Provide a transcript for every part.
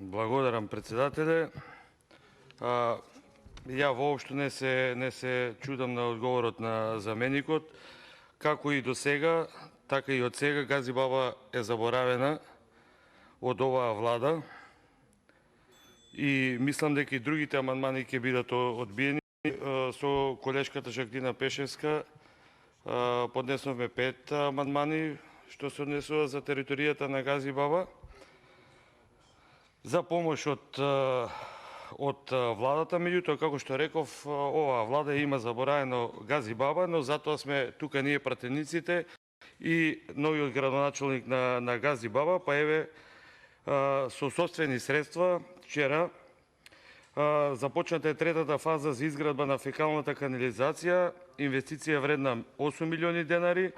Благодарам, председателе. Ја воопшто не се чудам на одговорот на заменикот. Како и до сега, така и од сега Гази Баба е заборавена од оваа влада и мислам дека и другите амандмани ќе бидат одбиени. Со колешката Жагдина Пешевска поднесовме 5 амандмани што се однесува за територијата на Гази Баба. За помош од владата, меѓутоа, како што реков, оваа влада има заборавено Гази Баба, но затоа сме тука ние пратениците и новиот градоначалник на Гази Баба, па еве со собствени средства вчера започната е третата фаза за изградба на фекалната канализација, инвестиција вредна 8 милиони денари,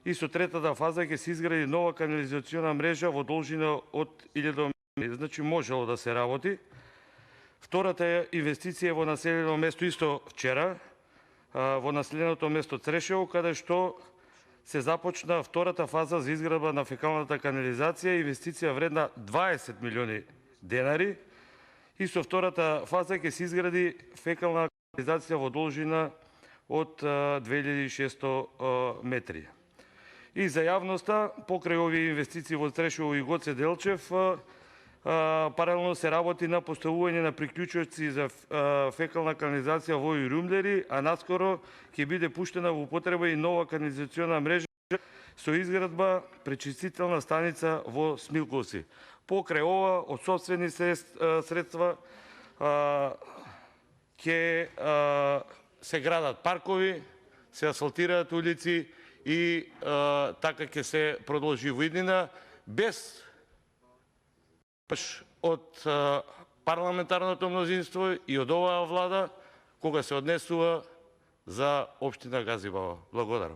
и со третата фаза ќе се изгради нова канализациона мрежа во должина од 1000 метри. Значи можело да се работи. Втората инвестиција во населено место исто вчера, во населеното место Црешево, каде што се започна втората фаза за изградба на фекалната канализација, инвестиција вредна 20 милиони денари, и со втората фаза ќе се изгради фекална канализација во должина од 2600 метри. И за јавноста, покрај овие инвестиции во Црешево и Гоце Делчев, паралелно се работи на поставување на приклучоци за фекална канализација во Ирумлери, а наскоро ќе биде пуштена во употреба и нова канализациона мрежа со изградба пречистителна станица во Смилковци. Покрај ова, од собствени средства ќе се градат паркови, се асфалтираат улици и така ќе се продолжи во иднина без од парламентарното мнозинство и од оваа влада кога се однесува за општина Гази Баба. Благодарам.